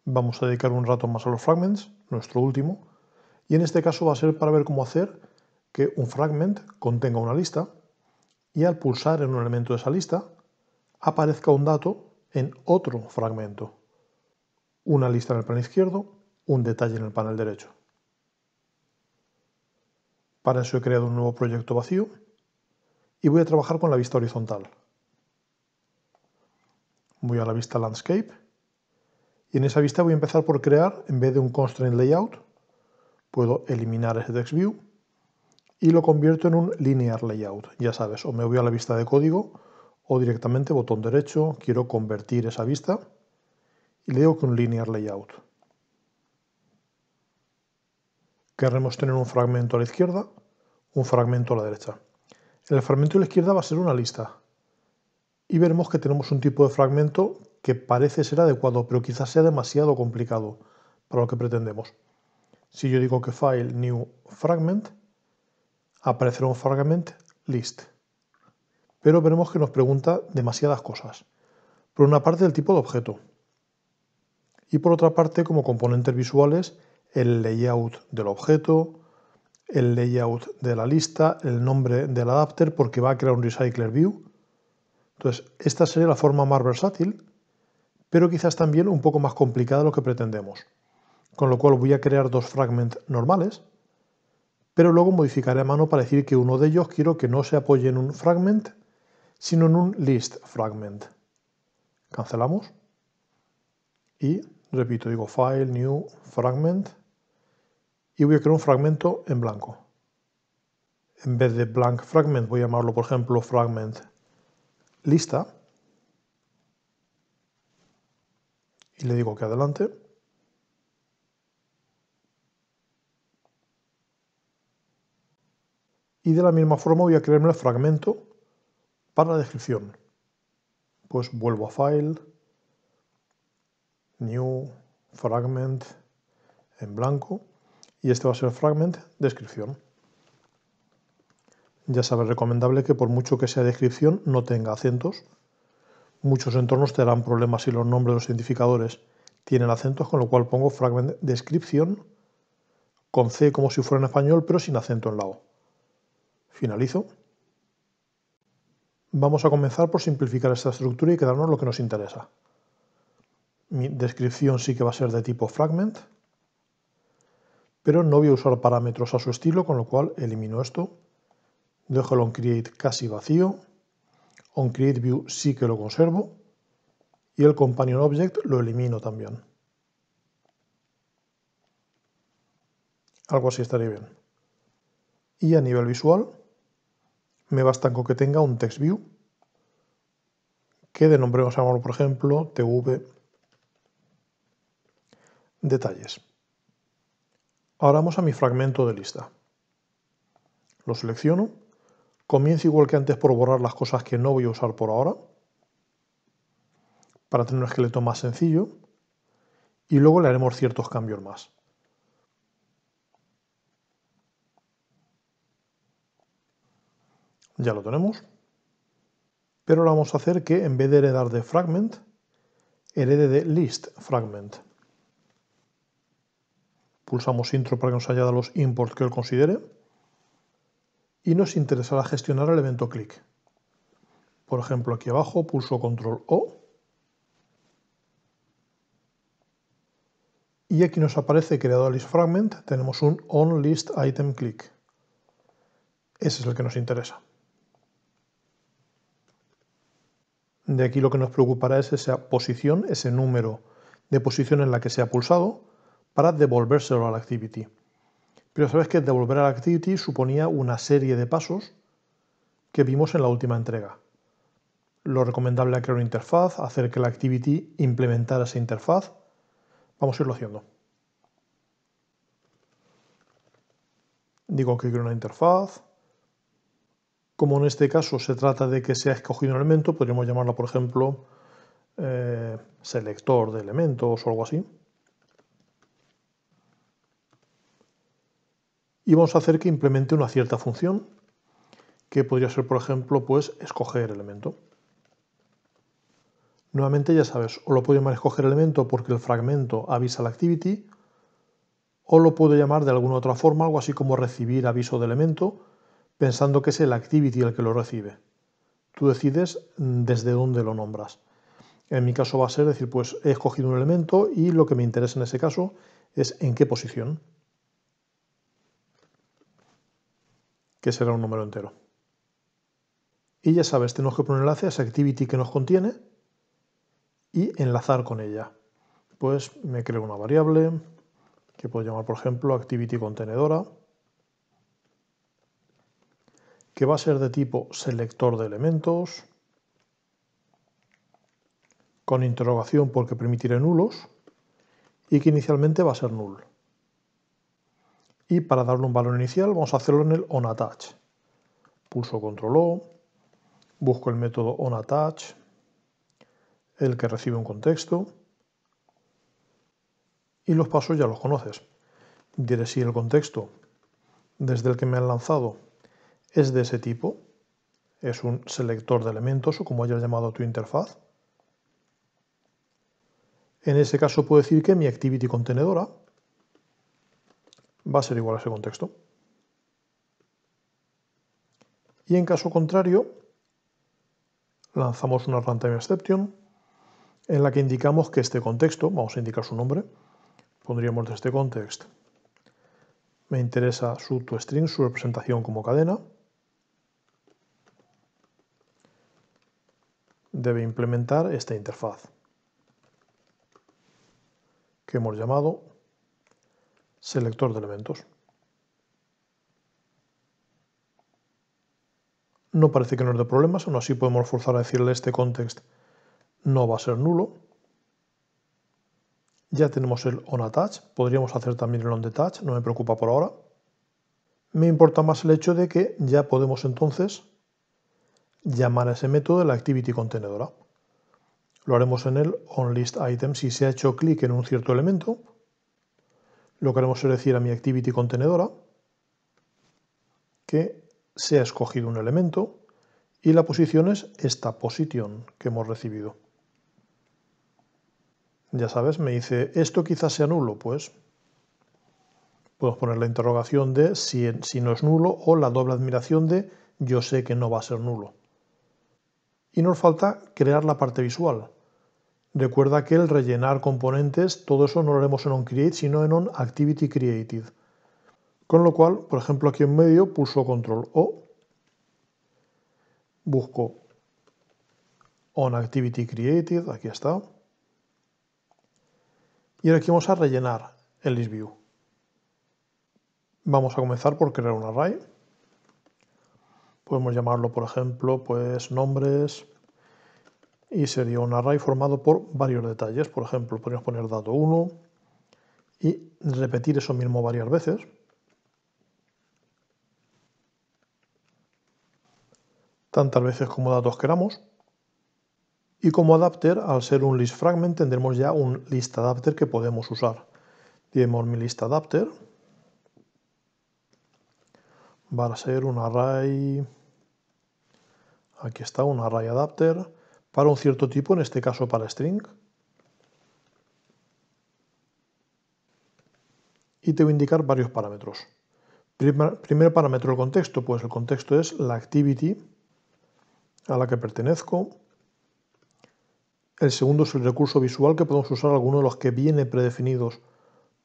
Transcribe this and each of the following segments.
Vamos a dedicar un rato más a los fragments, nuestro último, y en este caso va a ser para ver cómo hacer que un fragment contenga una lista y al pulsar en un elemento de esa lista aparezca un dato en otro fragmento. Una lista en el panel izquierdo, un detalle en el panel derecho. Para eso he creado un nuevo proyecto vacío y voy a trabajar con la vista horizontal. Voy a la vista Landscape y en esa vista voy a empezar por crear, en vez de un Constraint Layout, puedo eliminar ese Text View y lo convierto en un Linear Layout. Ya sabes, o me voy a la vista de código o directamente botón derecho, quiero convertir esa vista y le digo que un Linear Layout. Querremos tener un fragmento a la izquierda, un fragmento a la derecha. El fragmento a la izquierda va a ser una lista. Y veremos que tenemos un tipo de fragmento que parece ser adecuado, pero quizás sea demasiado complicado para lo que pretendemos. Si yo digo que File, New Fragment, aparecerá un Fragment List. Pero veremos que nos pregunta demasiadas cosas. Por una parte, el tipo de objeto. Y por otra parte, como componentes visuales, el layout del objeto, el layout de la lista, el nombre del adapter, porque va a crear un Recycler View. Entonces, esta sería la forma más versátil, pero quizás también un poco más complicada de lo que pretendemos. Con lo cual voy a crear dos fragments normales, pero luego modificaré a mano para decir que uno de ellos quiero que no se apoye en un fragment, sino en un list fragment. Cancelamos y repito, digo File, New Fragment y voy a crear un fragmento en blanco. En vez de blank fragment voy a llamarlo, por ejemplo, fragment lista y le digo que adelante. Y de la misma forma voy a crearme el fragmento para la descripción. Pues vuelvo a File, New Fragment en blanco y este va a ser el fragment descripción. Ya sabes, recomendable que por mucho que sea descripción no tenga acentos. Muchos entornos te darán problemas si los nombres de los identificadores tienen acentos, con lo cual pongo fragment descripción con C como si fuera en español, pero sin acento en la O. Finalizo. Vamos a comenzar por simplificar esta estructura y quedarnos lo que nos interesa. Mi descripción sí que va a ser de tipo fragment, pero no voy a usar parámetros a su estilo, con lo cual elimino esto. Dejo el onCreate casi vacío. OnCreateView sí que lo conservo. Y el Companion Object lo elimino también. Algo así estaría bien. Y a nivel visual, me basta con que tenga un TextView, que de nombre vamos a llamarlo, por ejemplo, TV Detalles. Ahora vamos a mi fragmento de lista. Lo selecciono. Comienzo igual que antes por borrar las cosas que no voy a usar por ahora, para tener un esqueleto más sencillo, y luego le haremos ciertos cambios más. Ya lo tenemos, pero ahora vamos a hacer que en vez de heredar de fragment, herede de list fragment. Pulsamos intro para que nos añada los imports que él considere y nos interesará gestionar el evento click. Por ejemplo, aquí abajo pulso control O y aquí nos aparece creado list fragment, tenemos un onListItemClick. Ese es el que nos interesa. De aquí lo que nos preocupará es esa posición, ese número de posición en la que se ha pulsado, para devolvérselo a la activity. Pero sabes que devolver a la activity suponía una serie de pasos que vimos en la última entrega. Lo recomendable era crear una interfaz, hacer que la activity implementara esa interfaz. Vamos a irlo haciendo. Digo que quiero una interfaz. Como en este caso se trata de que se ha escogido un elemento, podríamos llamarla, por ejemplo, selector de elementos o algo así. Y vamos a hacer que implemente una cierta función, que podría ser, por ejemplo, pues escoger elemento. Nuevamente ya sabes, o lo puedo llamar escoger elemento porque el fragmento avisa la activity, o lo puedo llamar de alguna otra forma, algo así como recibir aviso de elemento, pensando que es el activity el que lo recibe. Tú decides desde dónde lo nombras. En mi caso va a ser decir, pues he escogido un elemento y lo que me interesa en ese caso es en qué posición, que será un número entero. Y ya sabes, tenemos que poner enlace a esa activity que nos contiene y enlazar con ella. Pues me creo una variable que puedo llamar, por ejemplo, activity contenedora, que va a ser de tipo selector de elementos, con interrogación porque permitiré nulos, y que inicialmente va a ser null. Y para darle un valor inicial vamos a hacerlo en el onAttach. Pulso control O, busco el método onAttach, el que recibe un contexto, y los pasos ya los conoces. Diré si el contexto desde el que me han lanzado es de ese tipo, es un selector de elementos o como hayas llamado tu interfaz. En ese caso puedo decir que mi activity contenedora va a ser igual a ese contexto. Y en caso contrario, lanzamos una runtime exception en la que indicamos que este contexto, vamos a indicar su nombre, pondríamos de este context, me interesa su toString, su representación como cadena, debe implementar esta interfaz que hemos llamado selector de elementos. No parece que nos dé problemas, aún así podemos forzar a decirle este context no va a ser nulo. Ya tenemos el onAttach, podríamos hacer también el onDetach, no me preocupa por ahora. Me importa más el hecho de que ya podemos entonces llamar a ese método de la activity contenedora. Lo haremos en el onListItem. Si se ha hecho clic en un cierto elemento, lo que haremos es decir a mi activity contenedora que se ha escogido un elemento y la posición es esta posición que hemos recibido. Ya sabes, me dice, ¿esto quizás sea nulo? Pues podemos poner la interrogación de si no es nulo o la doble admiración de yo sé que no va a ser nulo. Y nos falta crear la parte visual. Recuerda que el rellenar componentes, todo eso no lo haremos en onCreate, sino en onActivityCreated. Con lo cual, por ejemplo, aquí en medio pulso control O, busco onActivityCreated, aquí está. Y ahora aquí vamos a rellenar el ListView. Vamos a comenzar por crear un array. Podemos llamarlo, por ejemplo, pues nombres. Y sería un array formado por varios detalles. Por ejemplo, podríamos poner dato 1 y repetir eso mismo varias veces. Tantas veces como datos queramos. Y como adapter, al ser un list fragment, tendremos ya un list adapter que podemos usar. Diremos mi list adapter. Va a ser un array. Aquí está, un array adapter para un cierto tipo, en este caso para string. Y te voy a indicar varios parámetros. Primer parámetro, el contexto. Pues el contexto es la activity a la que pertenezco. El segundo es el recurso visual, que podemos usar alguno de los que viene predefinidos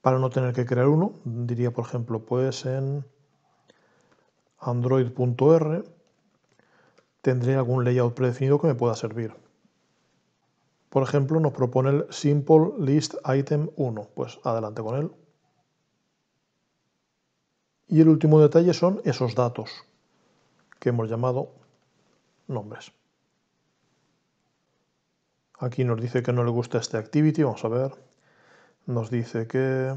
para no tener que crear uno. Diría, por ejemplo, pues en android.r tendré algún layout predefinido que me pueda servir. Por ejemplo, nos propone el simple list item 1. Pues adelante con él. Y el último detalle son esos datos que hemos llamado nombres. Aquí nos dice que no le gusta este activity, vamos a ver. Nos dice que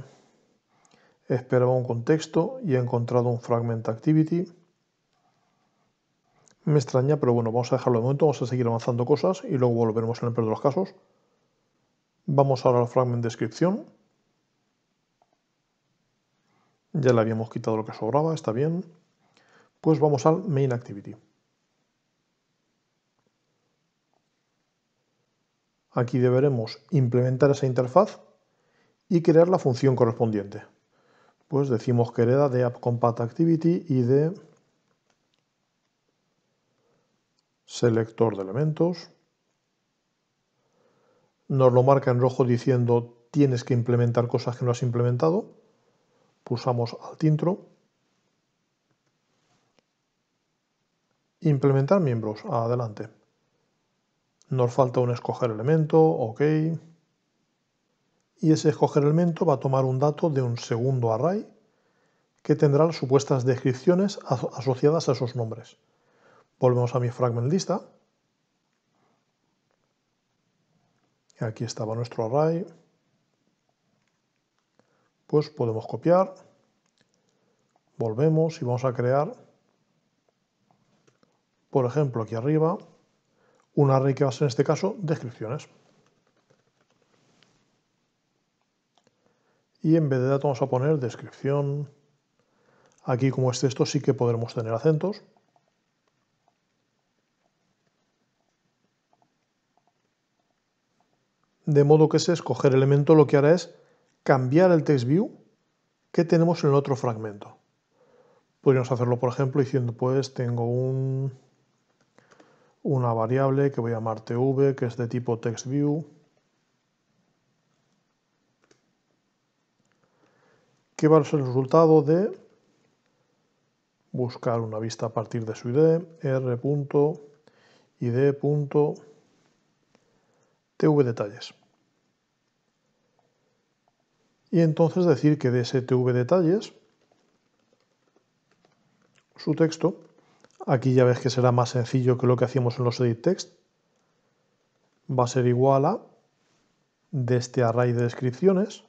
esperaba un contexto y he encontrado un fragment activity. Me extraña, pero bueno, vamos a dejarlo de momento, vamos a seguir avanzando cosas y luego volveremos en el peor de los casos. Vamos ahora al fragment descripción. Ya le habíamos quitado lo que sobraba, está bien. Pues vamos al main activity. Aquí deberemos implementar esa interfaz y crear la función correspondiente. Pues decimos que hereda de AppCompatActivity y de selector de elementos. Nos lo marca en rojo diciendo tienes que implementar cosas que no has implementado. Pulsamos Alt Intro. Implementar miembros. Adelante. Nos falta un escoger elemento. OK. Y ese escoger elemento va a tomar un dato de un segundo array que tendrá las supuestas descripciones asociadas a esos nombres. Volvemos a mi fragment lista. Aquí estaba nuestro array. Pues podemos copiar. Volvemos y vamos a crear, por ejemplo, aquí arriba, un array que va a ser en este caso descripciones. Y en vez de dato vamos a poner descripción. Aquí, como es texto, sí que podremos tener acentos. De modo que ese escoger elemento lo que hará es cambiar el text view que tenemos en el otro fragmento. Podríamos hacerlo, por ejemplo, diciendo, pues tengo una variable que voy a llamar tv, que es de tipo textView, que va a ser el resultado de buscar una vista a partir de su id, r.id.tvdetalles. Y entonces decir que de ese tvdetalles, su texto, aquí ya ves que será más sencillo que lo que hacíamos en los edit text, va a ser igual a de este array de descripciones,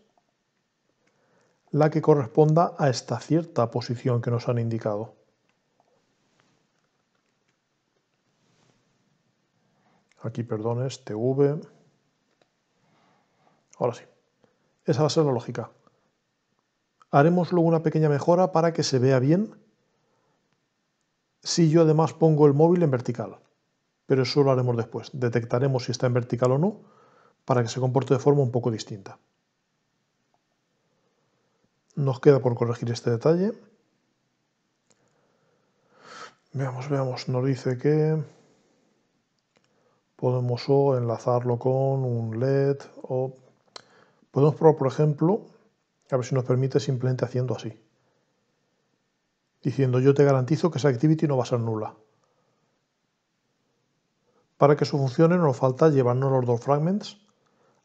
la que corresponda a esta cierta posición que nos han indicado. Aquí, perdón, es tv. Ahora sí. Esa va a ser la lógica. Haremos luego una pequeña mejora para que se vea bien si yo además pongo el móvil en vertical. Pero eso lo haremos después. Detectaremos si está en vertical o no para que se comporte de forma un poco distinta. Nos queda por corregir este detalle. Veamos. Nos dice que podemos o enlazarlo con un LED o podemos probar, por ejemplo, a ver si nos permite simplemente haciendo así. Diciendo yo te garantizo que esa activity no va a ser nula. Para que eso funcione nos falta llevarnos los dos fragments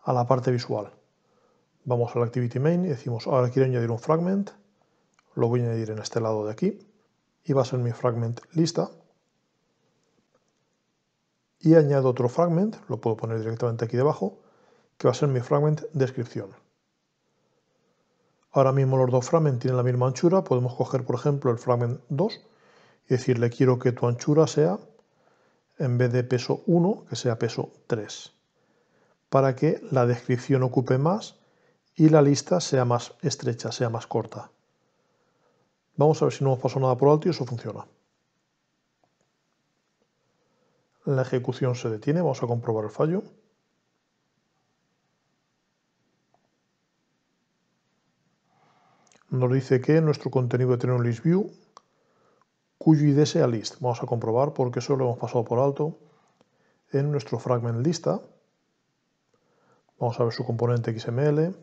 a la parte visual. Vamos a la activity main y decimos ahora quiero añadir un fragment, lo voy a añadir en este lado de aquí y va a ser mi fragment lista. Y añado otro fragment, lo puedo poner directamente aquí debajo, que va a ser mi fragment descripción. Ahora mismo los dos fragments tienen la misma anchura, podemos coger por ejemplo el fragment 2 y decirle quiero que tu anchura sea, en vez de peso 1, que sea peso 3, para que la descripción ocupe más y la lista sea más estrecha, sea más corta. Vamos a ver si no hemos pasado nada por alto y eso funciona. La ejecución se detiene, vamos a comprobar el fallo. Nos dice que nuestro contenido debe tener un list view cuyo id sea list. Vamos a comprobar porque eso lo hemos pasado por alto en nuestro fragment lista. Vamos a ver su componente XML.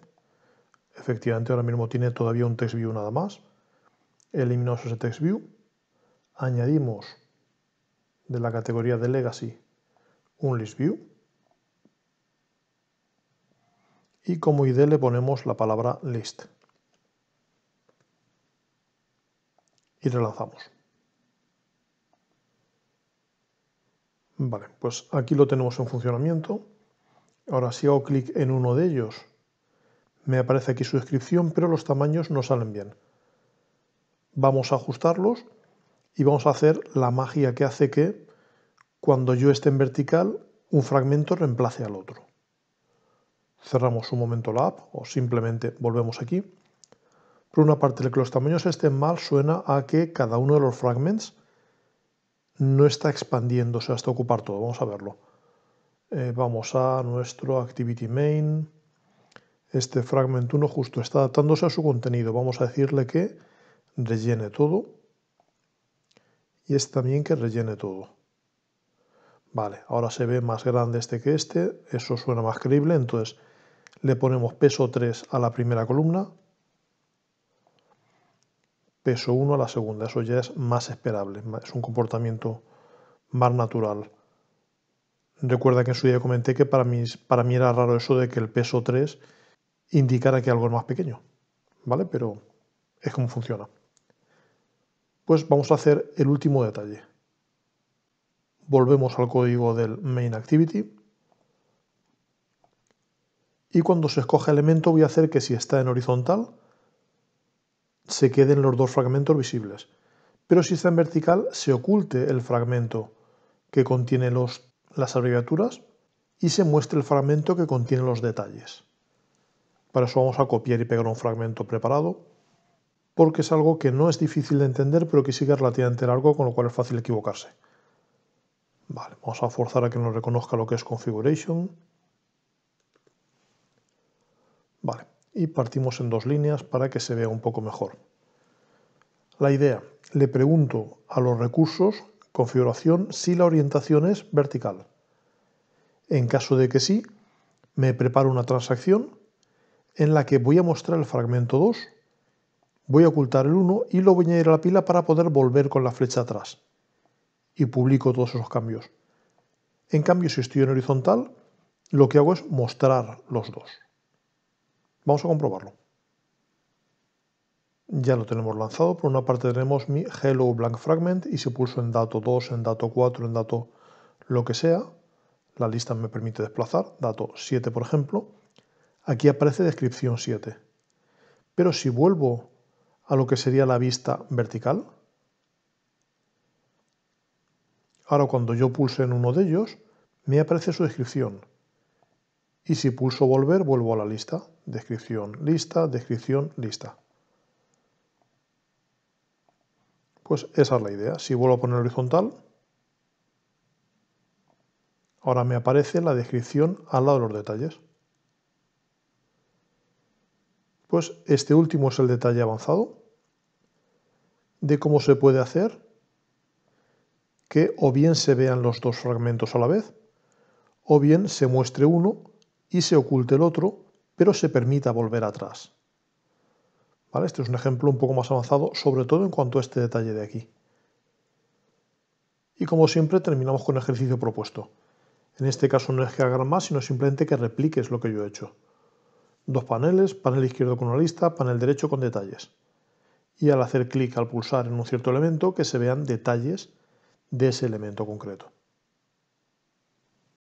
Efectivamente ahora mismo tiene todavía un text view nada más. Eliminamos ese text view. Añadimos de la categoría de legacy un list view. Y como id le ponemos la palabra list. Y relanzamos. Vale, pues aquí lo tenemos en funcionamiento. Ahora si hago clic en uno de ellos, me aparece aquí su descripción, pero los tamaños no salen bien. Vamos a ajustarlos y vamos a hacer la magia que hace que cuando yo esté en vertical, un fragmento reemplace al otro. Cerramos un momento la app o simplemente volvemos aquí. Por una parte, el que los tamaños estén mal suena a que cada uno de los fragments no está expandiéndose hasta ocupar todo. Vamos a verlo. Vamos a nuestro activity main. Este fragment 1 justo está adaptándose a su contenido. Vamos a decirle que rellene todo. Y este también que rellene todo. Vale, ahora se ve más grande este que este. Eso suena más creíble. Entonces le ponemos peso 3 a la primera columna. Peso 1 a la segunda. Eso ya es más esperable. Es un comportamiento más natural. Recuerda que en su día comenté que para mí era raro eso de que el peso 3 indicara que algo es más pequeño. ¿Vale? Pero es como funciona. Pues vamos a hacer el último detalle. Volvemos al código del main activity. Y cuando se escoge elemento voy a hacer que si está en horizontal se queden los dos fragmentos visibles. Pero si está en vertical se oculte el fragmento que contiene las abreviaturas y se muestre el fragmento que contiene los detalles. Para eso vamos a copiar y pegar un fragmento preparado, porque es algo que no es difícil de entender, pero que sí que es relativamente largo, con lo cual es fácil equivocarse. Vale, vamos a forzar a que nos reconozca lo que es configuration. Vale, y partimos en dos líneas para que se vea un poco mejor. La idea, le pregunto a los recursos configuración si la orientación es vertical. En caso de que sí, me preparo una transacción en la que voy a mostrar el fragmento 2, voy a ocultar el 1 y lo voy a añadir a la pila para poder volver con la flecha atrás. Y publico todos esos cambios. En cambio, si estoy en horizontal, lo que hago es mostrar los dos. Vamos a comprobarlo. Ya lo tenemos lanzado. Por una parte tenemos mi hello blank fragment y si pulso en dato 2, en dato 4, en dato lo que sea, la lista me permite desplazar, dato 7 por ejemplo, aquí aparece descripción 7. Pero si vuelvo a lo que sería la vista vertical, ahora cuando yo pulse en uno de ellos, me aparece su descripción. Y si pulso volver, vuelvo a la lista, descripción, lista, descripción, lista. Pues esa es la idea. Si vuelvo a poner horizontal, ahora me aparece la descripción al lado de los detalles. Pues este último es el detalle avanzado de cómo se puede hacer que o bien se vean los dos fragmentos a la vez, o bien se muestre uno y se oculte el otro, pero se permita volver atrás. ¿Vale? Este es un ejemplo un poco más avanzado, sobre todo en cuanto a este detalle de aquí. Y como siempre terminamos con el ejercicio propuesto. En este caso no es que hagas más, sino simplemente que repliques lo que yo he hecho. Dos paneles, panel izquierdo con una lista, panel derecho con detalles. Y al hacer clic al pulsar en un cierto elemento, que se vean detalles de ese elemento concreto.